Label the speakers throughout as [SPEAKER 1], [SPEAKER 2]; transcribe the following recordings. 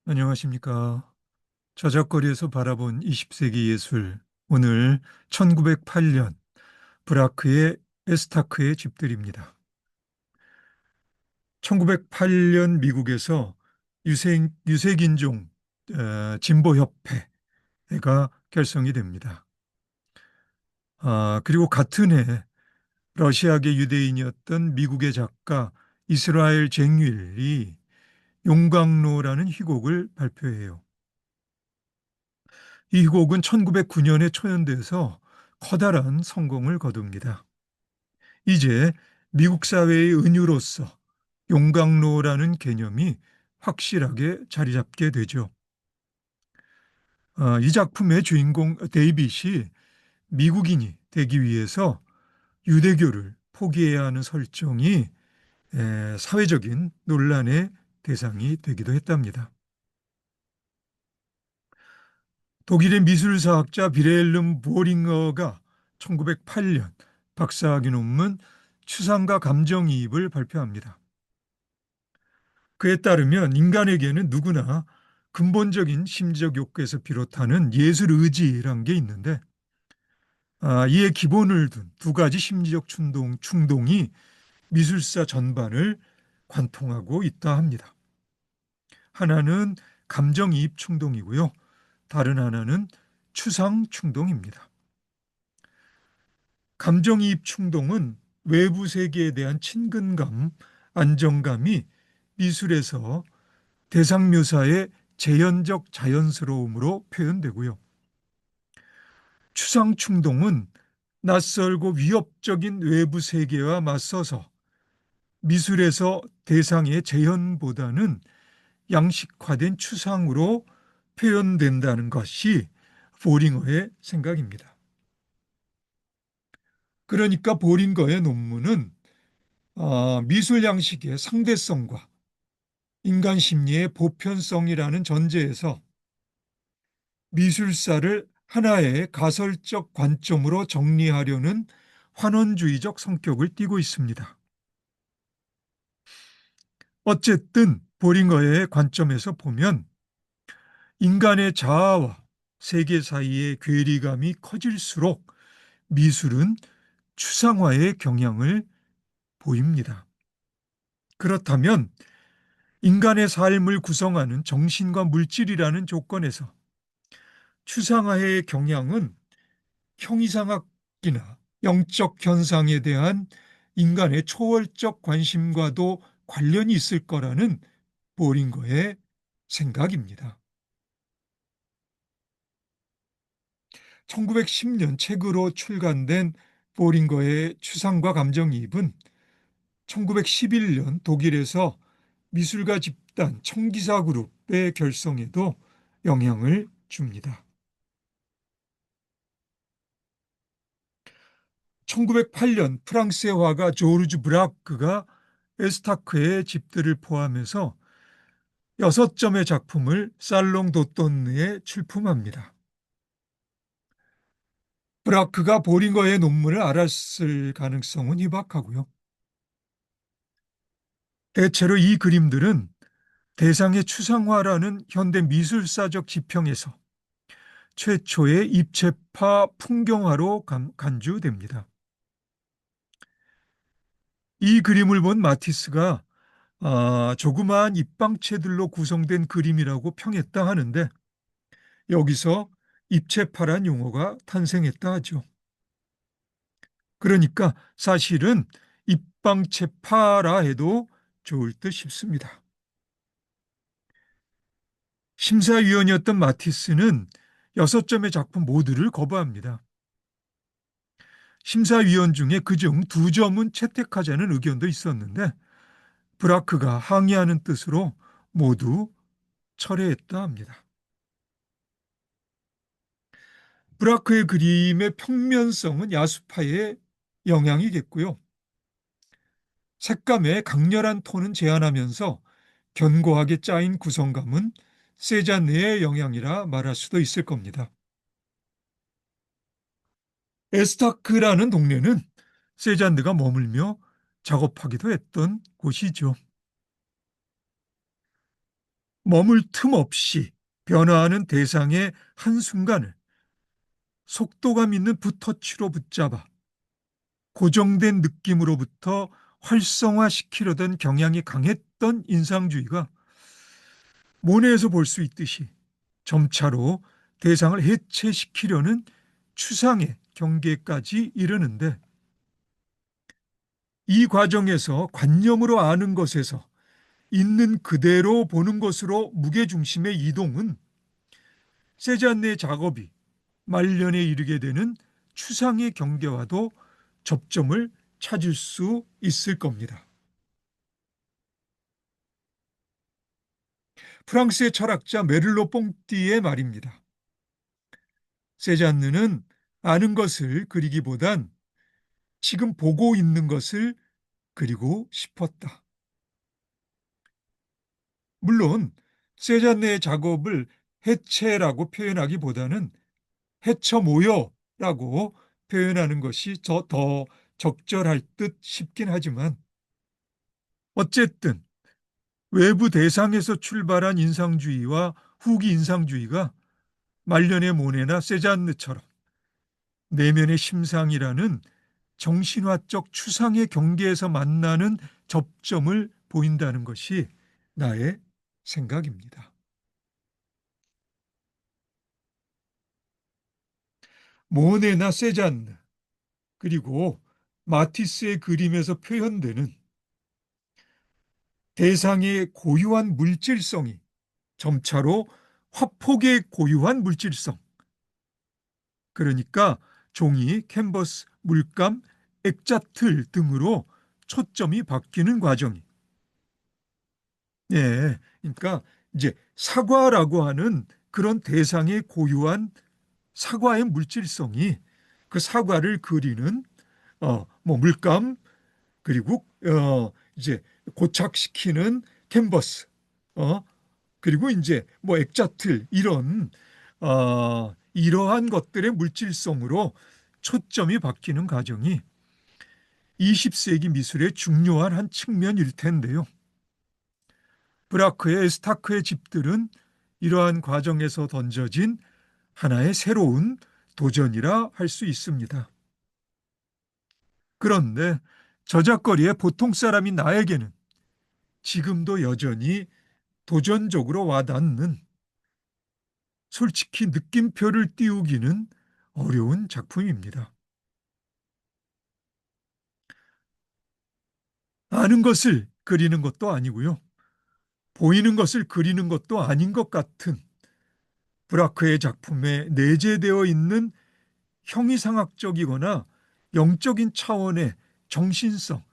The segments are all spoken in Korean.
[SPEAKER 1] 안녕하십니까. 저작거리에서 바라본 20세기 예술. 오늘 1908년 브라크의 에스타크의 집들입니다. 1908년 미국에서 유색인종 진보협회가 결성이 됩니다. 그리고 같은 해 러시아계 유대인이었던 미국의 작가 이스라엘 쟁윌이 용광로라는 희곡을 발표해요. 이 곡은 1909년에 초연돼서 커다란 성공을 거둡니다. 이제 미국 사회의 은유로서 용광로라는 개념이 확실하게 자리 잡게 되죠. 이 작품의 주인공 데이빗이 미국인이 되기 위해서 유대교를 포기해야 하는 설정이 사회적인 논란의 대상이 되기도 했답니다. 독일의 미술사학자 비레일름 보링어가 1908년 박사학위 논문 추상과 감정이입을 발표합니다. 그에 따르면 인간에게는 누구나 근본적인 심리적 욕구에서 비롯하는 예술 의지란 게 있는데 이에 기본을 둔 두 가지 심리적 충동이 미술사 전반을 관통하고 있다 합니다. 하나는 감정이입 충동이고요. 다른 하나는 추상 충동입니다. 감정이입 충동은 외부 세계에 대한 친근감, 안정감이 미술에서 대상 묘사의 재현적 자연스러움으로 표현되고요. 추상 충동은 낯설고 위협적인 외부 세계와 맞서서 미술에서 대상의 재현보다는 양식화된 추상으로 표현된다는 것이 보링어의 생각입니다. 그러니까 보링거의 논문은 미술 양식의 상대성과 인간 심리의 보편성이라는 전제에서 미술사를 하나의 가설적 관점으로 정리하려는 환원주의적 성격을 띠고 있습니다. 어쨌든 보링거의 관점에서 보면 인간의 자아와 세계 사이의 괴리감이 커질수록 미술은 추상화의 경향을 보입니다. 그렇다면 인간의 삶을 구성하는 정신과 물질이라는 조건에서 추상화의 경향은 형이상학이나 영적 현상에 대한 인간의 초월적 관심과도 관련이 있을 거라는 보링거의 생각입니다. 1910년 책으로 출간된 보링거의 추상과 감정이입은 1911년 독일에서 미술가 집단 청기사 그룹의 결성에도 영향을 줍니다. 1908년 프랑스의 화가 조르주 브라크가 에스타크의 집들을 포함해서 6점의 작품을 살롱 도톤느에 출품합니다. 브라크가 보링거의 논문을 알았을 가능성은 희박하고요. 대체로 이 그림들은 대상의 추상화라는 현대 미술사적 지평에서 최초의 입체파 풍경화로 간주됩니다. 이 그림을 본 마티스가 조그마한 입방체들로 구성된 그림이라고 평했다 하는데 여기서 입체파란 용어가 탄생했다 하죠. 그러니까 사실은 입방체파라 해도 좋을 듯 싶습니다. 심사위원이었던 마티스는 6점의 작품 모두를 거부합니다. 심사위원 중에 그중 2점은 채택하자는 의견도 있었는데 브라크가 항의하는 뜻으로 모두 철회했다 합니다. 브라크의 그림의 평면성은 야수파의 영향이겠고요. 색감의 강렬한 톤은 제한하면서 견고하게 짜인 구성감은 세잔느의 영향이라 말할 수도 있을 겁니다. 에스타크라는 동네는 세잔느가 머물며 작업하기도 했던 곳이죠. 머물 틈 없이 변화하는 대상의 한순간을 속도감 있는 붓터치로 붙잡아 고정된 느낌으로부터 활성화시키려던 경향이 강했던 인상주의가 모네에서 볼 수 있듯이 점차로 대상을 해체시키려는 추상의 경계까지 이르는데, 이 과정에서 관념으로 아는 것에서 있는 그대로 보는 것으로 무게중심의 이동은 세잔네의 작업이 말년에 이르게 되는 추상의 경계와도 접점을 찾을 수 있을 겁니다. 프랑스의 철학자 메를로 뽕띠의 말입니다. 세잔느는 아는 것을 그리기보단 지금 보고 있는 것을 그리고 싶었다. 물론 세잔네의 작업을 해체라고 표현하기보다는 해쳐 모여라고 표현하는 것이 더 적절할 듯 싶긴 하지만, 어쨌든 외부 대상에서 출발한 인상주의와 후기 인상주의가 말년의 모네나 세잔느처럼 내면의 심상이라는 정신화적 추상의 경계에서 만나는 접점을 보인다는 것이 나의 생각입니다. 모네나 세잔느, 그리고 마티스의 그림에서 표현되는 대상의 고유한 물질성이 점차로 화폭의 고유한 물질성, 그러니까 종이, 캔버스, 물감, 액자틀 등으로 초점이 바뀌는 과정이, 예, 그러니까 이제 사과라고 하는 그런 대상의 고유한 사과의 물질성이 그 사과를 그리는 뭐 물감, 그리고 이제 고착시키는 캔버스, 어 그리고 이제 뭐 액자틀, 이러한 것들의 물질성으로 초점이 바뀌는 과정이 20세기 미술의 중요한 한 측면일 텐데요. 브라크의 에스타크의 집들은 이러한 과정에서 던져진 하나의 새로운 도전이라 할 수 있습니다. 그런데 저작거리의 보통 사람인 나에게는 지금도 여전히 도전적으로 와닿는, 솔직히 느낌표를 띄우기는 어려운 작품입니다. 아는 것을 그리는 것도 아니고요. 보이는 것을 그리는 것도 아닌 것 같은 브라크의 작품에 내재되어 있는 형이상학적이거나 영적인 차원의 정신성,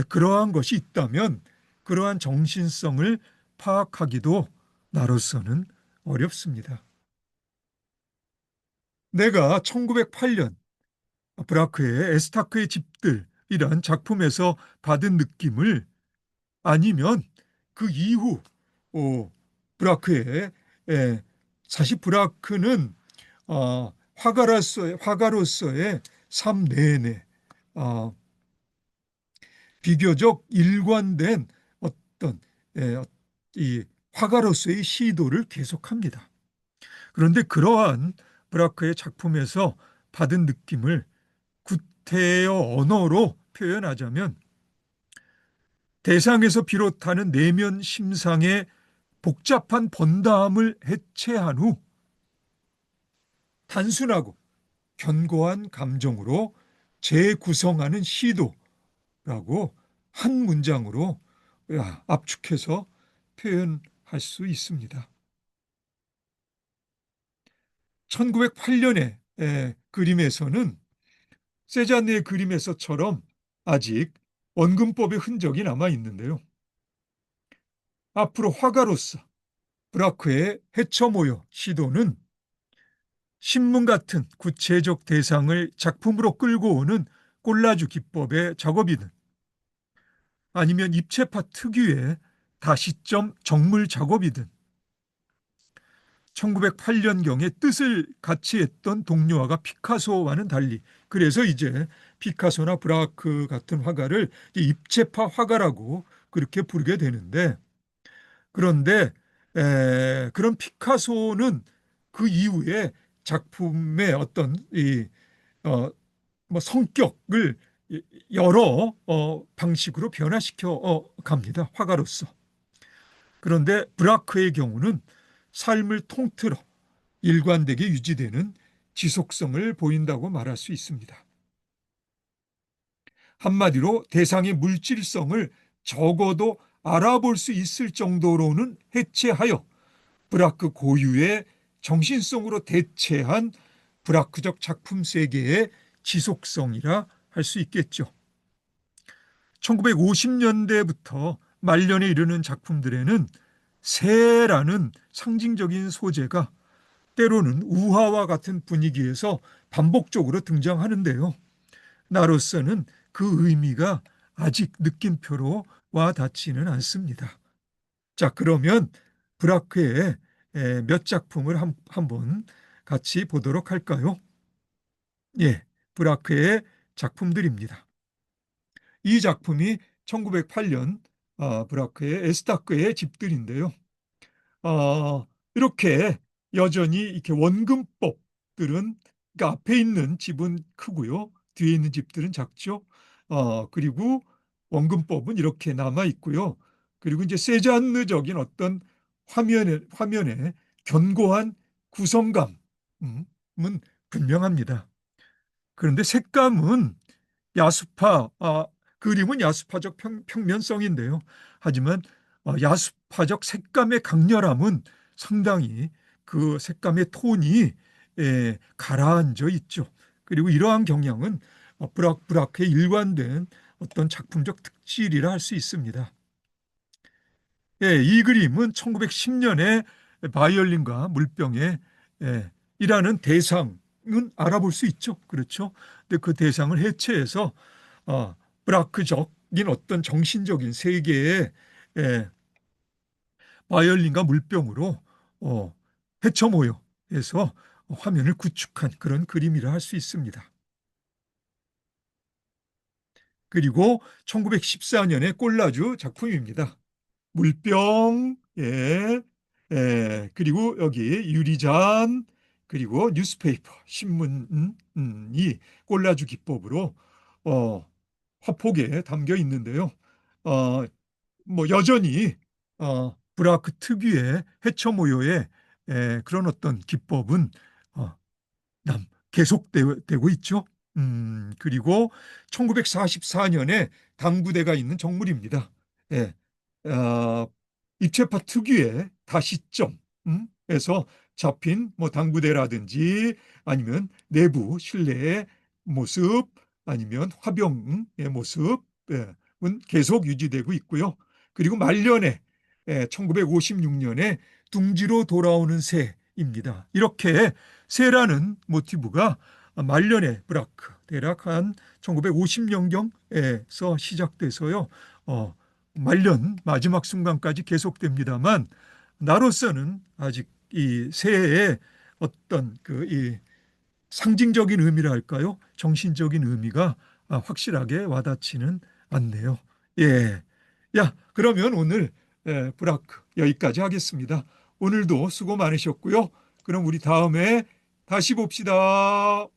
[SPEAKER 1] 그러한 것이 있다면 그러한 정신성을 파악하기도 나로서는 어렵습니다. 내가 1908년 브라크의 에스타크의 집들이란 작품에서 받은 느낌을, 아니면 그 이후 브라크의, 사실 브라크는 화가로서의 삶 내내 비교적 일관된 어떤 이 화가로서의 시도를 계속합니다. 그런데 그러한 브라크의 작품에서 받은 느낌을 구태여 언어로 표현하자면, 대상에서 비롯하는 내면 심상의 복잡한 번다함을 해체한 후 단순하고 견고한 감정으로 재구성하는 시도라고 한 문장으로 압축해서 표현할 수 있습니다. 1908년의 그림에서는 세잔네의 그림에서처럼 아직 원근법의 흔적이 남아 있는데요. 앞으로 화가로서 브라크의 해처모여 시도는 신문 같은 구체적 대상을 작품으로 끌고 오는 콜라주 기법의 작업이든, 아니면 입체파 특유의 다시점 정물 작업이든, 1908년경에 뜻을 같이 했던 동료화가 피카소와는 달리, 그래서 이제 피카소나 브라크 같은 화가를 입체파 화가라고 그렇게 부르게 되는데, 그런데 그런 피카소는 그 이후에 작품의 어떤 어, 뭐 성격을 여러 방식으로 변화시켜 갑니다. 화가로서. 그런데 브라크의 경우는 삶을 통틀어 일관되게 유지되는 지속성을 보인다고 말할 수 있습니다. 한마디로 대상의 물질성을 적어도 알아볼 수 있을 정도로는 해체하여 브라크 고유의 정신성으로 대체한 브라크적 작품 세계의 지속성이라 할 수 있겠죠. 1950년대부터 말년에 이르는 작품들에는 새라는 상징적인 소재가 때로는 우화와 같은 분위기에서 반복적으로 등장하는데요. 나로서는 그 의미가 아직 느낌표로 와 닿지는 않습니다. 자, 그러면 브라크의 몇 작품을 한번 같이 보도록 할까요? 예, 브라크의 작품들입니다. 이 작품이 1908년 브라크의 에스타크의 집들인데요. 이렇게 여전히 이렇게 원근법들은 그러니까 앞에 있는 집은 크고요. 뒤에 있는 집들은 작죠. 그리고 원근법은 이렇게 남아 있고요. 그리고 이제 세잔느적인 어떤 화면에 견고한 구성감은 분명합니다. 그런데 색감은 야수파, 그림은 야수파적 평면성인데요. 하지만 야수파적 색감의 강렬함은 상당히 그 색감의 톤이 가라앉아 있죠. 그리고 이러한 경향은 브라크의 일관된 어떤 작품적 특질이라 할 수 있습니다. 예, 이 그림은 1910년에 바이올린과 물병에 이라는 대상은 알아볼 수 있죠. 그렇죠. 근데 그 대상을 해체해서 브라크적인 어떤 정신적인 세계의 바이올린과 물병으로 해쳐 모여 해서 화면을 구축한 그런 그림이라 할 수 있습니다. 그리고 1914년의 콜라주 작품입니다. 물병, 그리고 여기 유리잔, 그리고 뉴스페이퍼, 신문이 콜라주 기법으로 화폭에 담겨 있는데요. 어, 뭐 여전히 브라크 특유의 해처 모여의 그런 어떤 기법은 어, 계속되고 있죠. 그리고 1944년에 당구대가 있는 정물입니다. 예, 어, 입체파 특유의 다시점에서 잡힌 뭐 당구대라든지 아니면 내부 실내의 모습 아니면 화병의 모습은 계속 유지되고 있고요. 그리고 말년에 1956년에 둥지로 돌아오는 새입니다. 이렇게 새라는 모티브가 말년의 브라크 대략 한 1950년경에서 시작돼서요. 말년 마지막 순간까지 계속됩니다만 나로서는 아직 이 새해의 어떤 이 상징적인 의미라 할까요? 정신적인 의미가 확실하게 와닿지는 않네요. 예. 야, 그러면 오늘 브라크 여기까지 하겠습니다. 오늘도 수고 많으셨고요. 그럼 우리 다음에 다시 봅시다.